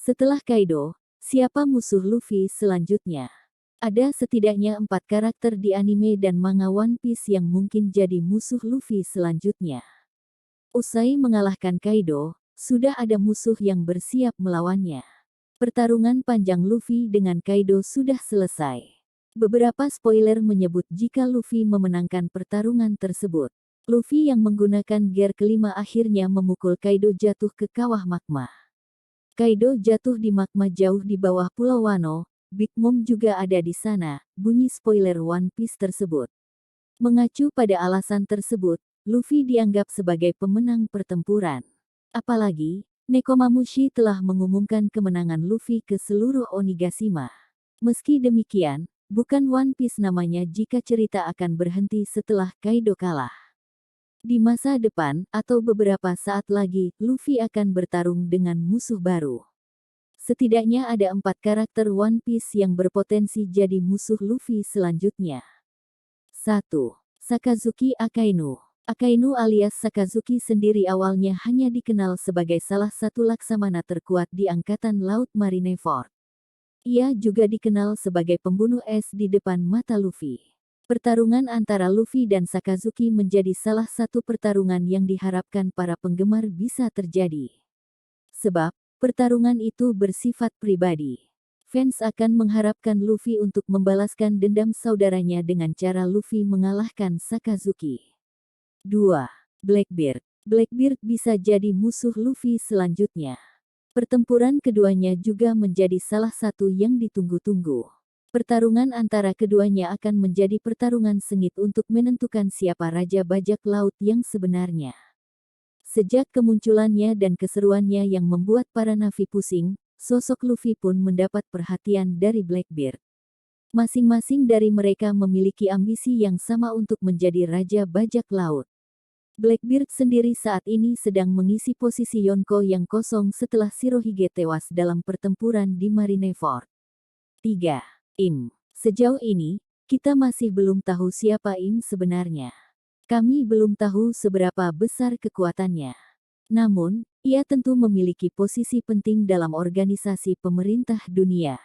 Setelah Kaido, siapa musuh Luffy selanjutnya? Ada setidaknya 4 karakter di anime dan manga One Piece yang mungkin jadi musuh Luffy selanjutnya. Usai mengalahkan Kaido, sudah ada musuh yang bersiap melawannya. Pertarungan panjang Luffy dengan Kaido sudah selesai. Beberapa spoiler menyebut jika Luffy memenangkan pertarungan tersebut. Luffy yang menggunakan gear kelima akhirnya memukul Kaido jatuh ke kawah magma. Kaido jatuh di magma jauh di bawah Pulau Wano. Big Mom juga ada di sana, bunyi spoiler One Piece tersebut. Mengacu pada alasan tersebut, Luffy dianggap sebagai pemenang pertempuran. Apalagi, Nekomamushi telah mengumumkan kemenangan Luffy ke seluruh Onigashima. Meski demikian, bukan One Piece namanya jika cerita akan berhenti setelah Kaido kalah. Di masa depan, atau beberapa saat lagi, Luffy akan bertarung dengan musuh baru. Setidaknya ada 4 karakter One Piece yang berpotensi jadi musuh Luffy selanjutnya. 1. Sakazuki Akainu. Akainu alias Sakazuki sendiri awalnya hanya dikenal sebagai salah satu laksamana terkuat di Angkatan Laut Marineford. Ia juga dikenal sebagai pembunuh es di depan mata Luffy. Pertarungan antara Luffy dan Sakazuki menjadi salah satu pertarungan yang diharapkan para penggemar bisa terjadi. Sebab, pertarungan itu bersifat pribadi. Fans akan mengharapkan Luffy untuk membalaskan dendam saudaranya dengan cara Luffy mengalahkan Sakazuki. 2. Blackbeard. Blackbeard bisa jadi musuh Luffy selanjutnya. Pertempuran keduanya juga menjadi salah satu yang ditunggu-tunggu. Pertarungan antara keduanya akan menjadi pertarungan sengit untuk menentukan siapa Raja Bajak Laut yang sebenarnya. Sejak kemunculannya dan keseruannya yang membuat para Na'vi pusing, sosok Luffy pun mendapat perhatian dari Blackbeard. Masing-masing dari mereka memiliki ambisi yang sama untuk menjadi Raja Bajak Laut. Blackbeard sendiri saat ini sedang mengisi posisi Yonko yang kosong setelah Shirohige tewas dalam pertempuran di Marineford. 3. Im. Sejauh ini, kita masih belum tahu siapa Im sebenarnya. Kami belum tahu seberapa besar kekuatannya. Namun, ia tentu memiliki posisi penting dalam organisasi pemerintah dunia.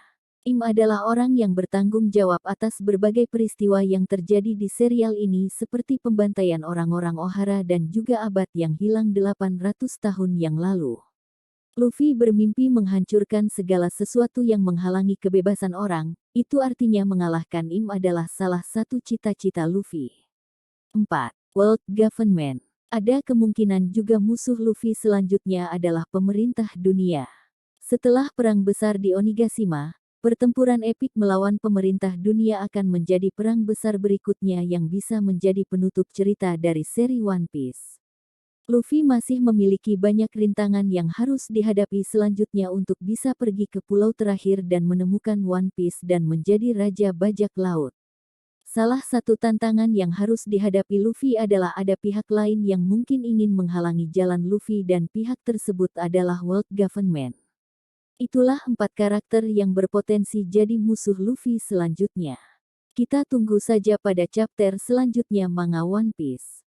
Im adalah orang yang bertanggung jawab atas berbagai peristiwa yang terjadi di serial ini seperti pembantaian orang-orang Ohara dan juga abad yang hilang 800 tahun yang lalu. Luffy bermimpi menghancurkan segala sesuatu yang menghalangi kebebasan orang, itu artinya mengalahkan Im adalah salah satu cita-cita Luffy. 4. World Government. Ada kemungkinan juga musuh Luffy selanjutnya adalah pemerintah dunia. Setelah perang besar di Onigashima, pertempuran epik melawan pemerintah dunia akan menjadi perang besar berikutnya yang bisa menjadi penutup cerita dari seri One Piece. Luffy masih memiliki banyak rintangan yang harus dihadapi selanjutnya untuk bisa pergi ke pulau terakhir dan menemukan One Piece dan menjadi Raja Bajak Laut. Salah satu tantangan yang harus dihadapi Luffy adalah ada pihak lain yang mungkin ingin menghalangi jalan Luffy dan pihak tersebut adalah World Government. Itulah 4 karakter yang berpotensi jadi musuh Luffy selanjutnya. Kita tunggu saja pada chapter selanjutnya manga One Piece.